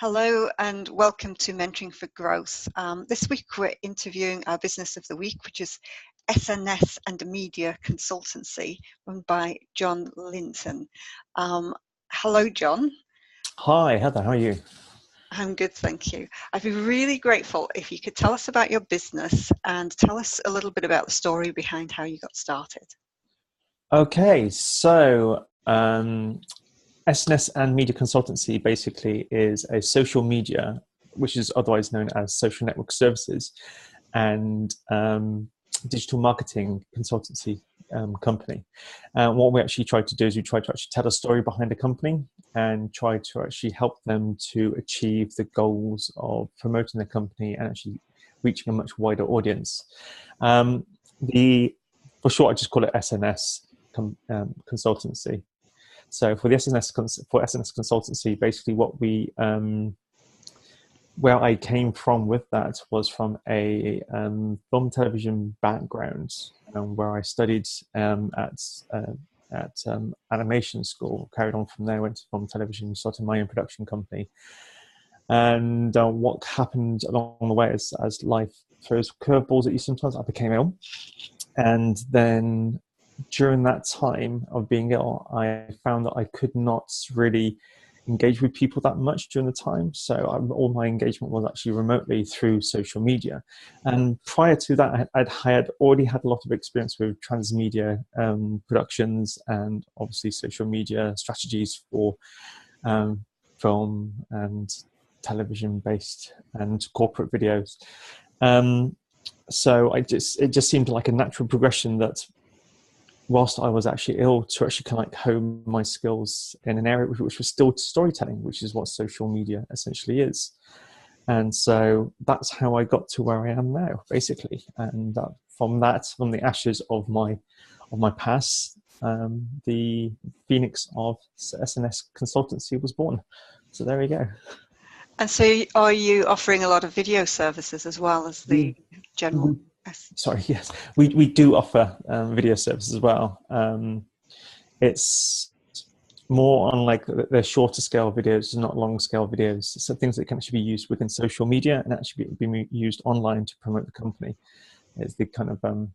Hello and welcome to Mentoring for Growth. This week we're interviewing our Business of the Week, which is SNS and Media Consultancy, run by John Linton. Hello, John. Hi, Heather. How are you? I'm good, thank you. I'd be really grateful if you could tell us about your business and tell us a little bit about the story behind how you got started. Okay, so SNS and Media Consultancy basically is a social media, which is otherwise known as social network services, and digital marketing consultancy company. What we actually try to do is we try to actually tell a story behind a company and try to actually help them to achieve the goals of promoting the company and actually reaching a much wider audience. For short, I just call it SNS consultancy. So for the SNS consultancy, basically what we where I came from with that was from a film television background, where I studied at animation school. Carried on from there, went to film television, started my own production company. And what happened along the way as life throws curveballs at you sometimes, I became ill. And then during that time of being ill, I found that I could not really engage with people that much during the time. So all my engagement was actually remotely through social media. And prior to that, I had already had a lot of experience with transmedia productions and obviously social media strategies for film and television-based and corporate videos. So it just seemed like a natural progression that whilst I was actually ill, to actually kind of like hone my skills in an area which was still storytelling, which is what social media essentially is. And so that's how I got to where I am now, basically. And from the ashes of my past, the phoenix of SNS Consultancy was born. So there we go. And so are you offering a lot of video services as well as the general? Yes, we do offer video services as well. It's more on like the shorter scale videos, not long scale videos. So things that can actually be used within social media and actually be used online to promote the company. It's the kind of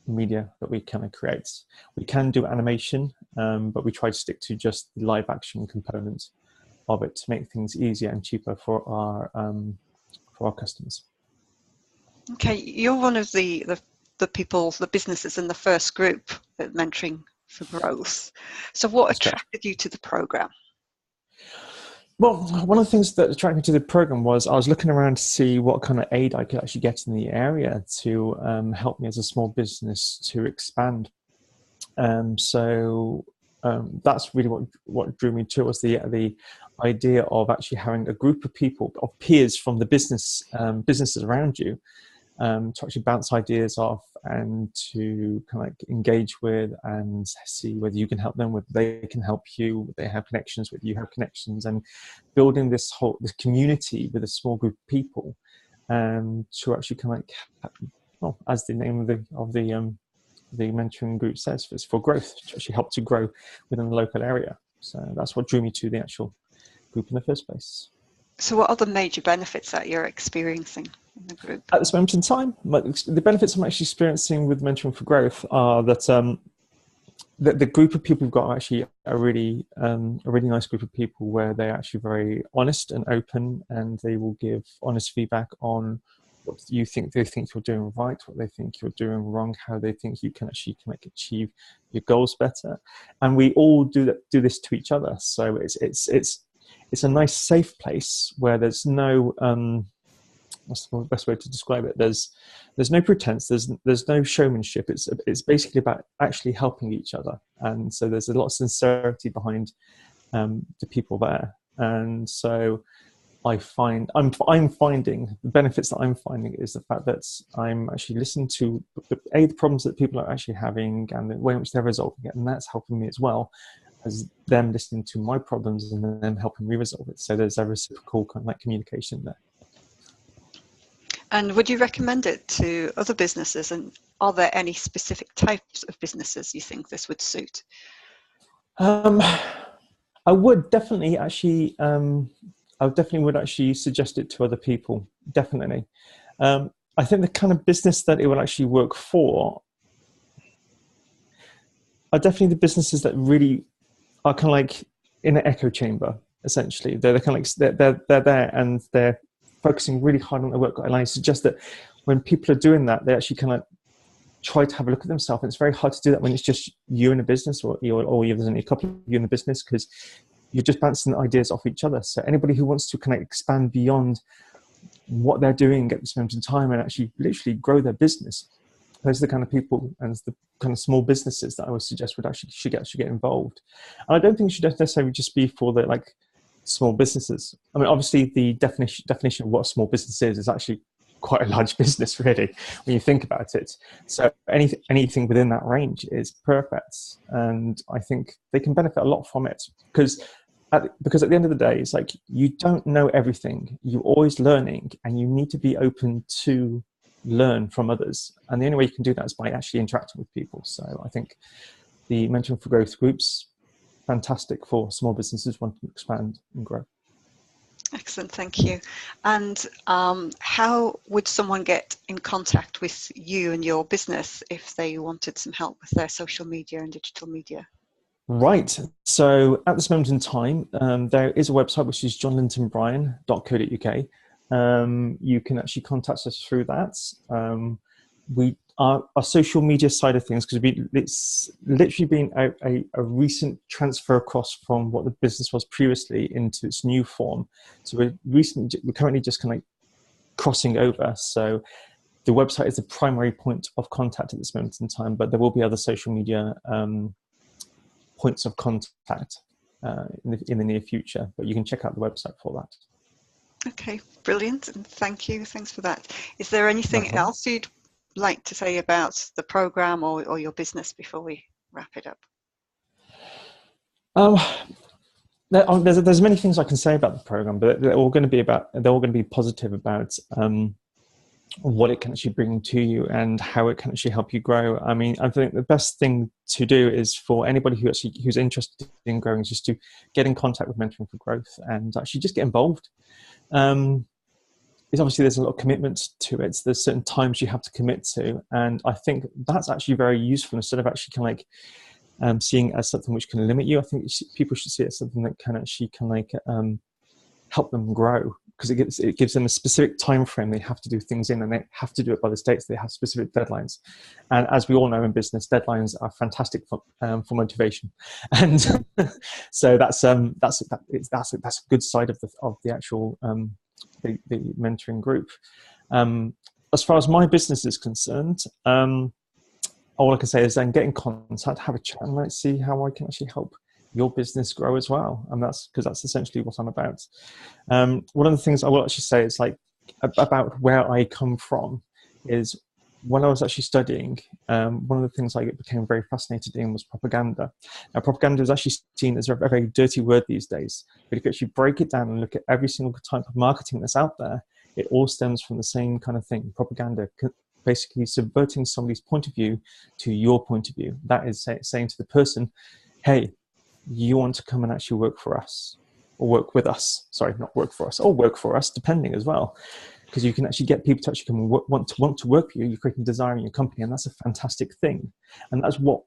media that we kind of create. We can do animation, but we try to stick to just the live action component of it to make things easier and cheaper for our customers. Okay, you're one of the people, the businesses in the first group at Mentoring for Growth. So what attracted you to the program? Well, one of the things that attracted me to the program was I was looking around to see what kind of aid I could actually get in the area to help me as a small business to expand. So that's really what drew me to was the idea of actually having a group of people, of peers from the businesses around you, to actually bounce ideas off and to kind of like engage with and see whether you can help them, whether they can help you, whether they have connections with you, have connections, and building this community with a small group of people to actually kind of like, well, as the name of the mentoring group says, it's for growth, to actually help to grow within the local area. So that's what drew me to the actual group in the first place. So what are the major benefits that you're experiencing in the group? At this moment in time, the benefits I'm actually experiencing with Mentoring for Growth are that the group of people we've got are actually a really nice group of people where they're actually very honest and open, and they will give honest feedback on what they think you're doing right, what they think you're doing wrong, how they think you can actually achieve your goals better. And we all do this to each other. So it's a nice safe place where there's no what's the best way to describe it? There's no pretense. There's no showmanship. It's basically about actually helping each other. And so there's a lot of sincerity behind the people there. And so I'm finding the benefits that I'm finding is the fact that I'm actually listening to the problems that people are actually having and the way in which they're resolving it, and that's helping me as well as them listening to my problems and then helping me resolve it. So there's a reciprocal kind of like communication there. And would you recommend it to other businesses? And are there any specific types of businesses you think this would suit? I would definitely actually I definitely would actually suggest it to other people. Definitely. I think the kind of business that it will actually work for are definitely the businesses that really are kind of like in an echo chamber. Essentially, they're kind of like they're there and they're focusing really hard on their work. And I suggest that when people are doing that, they actually kind of try to have a look at themselves. And it's very hard to do that when it's just you in a business, or there's only a couple of you in the business, because you're just bouncing ideas off each other. So anybody who wants to kind of expand beyond what they're doing at this moment in time and actually literally grow their business, those are the kind of people and the kind of small businesses that I would suggest should get involved. And I don't think it should necessarily just be for the like small businesses. I mean, obviously the definition of what a small business is actually quite a large business, really, when you think about it. So anything within that range is perfect, and I think they can benefit a lot from it, because at the end of the day, it's like you don't know everything. You're always learning, and you need to be open to learn from others. And the only way you can do that is by actually interacting with people. So I think the Mentoring for Growth groups, fantastic for small businesses wanting to expand and grow. Excellent, thank you. And how would someone get in contact with you and your business if they wanted some help with their social media and digital media? Right. So at this moment in time, there is a website which is johnlintonbryan.co.uk. You can actually contact us through that. Our social media side of things, because it's literally been a recent transfer across from what the business was previously into its new form. So we're currently just kind of crossing over. So the website is the primary point of contact at this moment in time, but there will be other social media points of contact in the near future. But you can check out the website for that. Okay, brilliant, and thank you. Thanks for that. Is there anything else you'd like to say about the program or your business before we wrap it up? There's many things I can say about the program, but they're all going to be positive about what it can actually bring to you and how it can actually help you grow. I mean, I think the best thing to do is for anybody who's interested in growing is just to get in contact with Mentoring for Growth and actually just get involved. It's obviously there's a lot of commitment to it. There's certain times you have to commit to, and I think that's actually very useful instead of actually kind of like seeing it as something which can limit you. I think people should see it as something that can actually kind of like help them grow, because it gives them a specific time frame they have to do things in, and they have to do it by the dates. They have specific deadlines, and as we all know in business, deadlines are fantastic for motivation. And so that's a good side of the actual the mentoring group. As far as my business is concerned, all I can say is then get in contact, have a chat, and let's see how I can actually help your business grow as well. And that's essentially what I'm about. One of the things I will actually say is like about where I come from is when I was actually studying, one of the things I became very fascinated in was propaganda. Now, propaganda is actually seen as a very dirty word these days, but if you actually break it down and look at every single type of marketing that's out there, it all stems from the same kind of thing: propaganda, basically subverting somebody's point of view to your point of view. That is saying to the person, hey, you want to come and actually work for us, or work with us. Sorry, not work for us, or work for us, depending as well. Because you can actually get people to actually come and want to work for you. You're creating desire in your company, and that's a fantastic thing. And that's what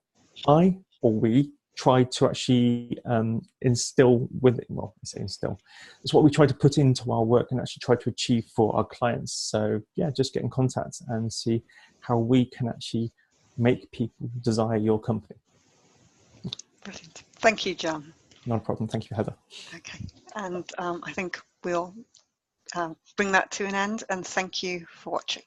we try to actually instill with it. Well, I say instill. It's what we try to put into our work and actually try to achieve for our clients. So yeah, just get in contact and see how we can actually make people desire your company. Brilliant. Thank you, John. No problem. Thank you, Heather. Okay, and I think we'll bring that to an end, and thank you for watching.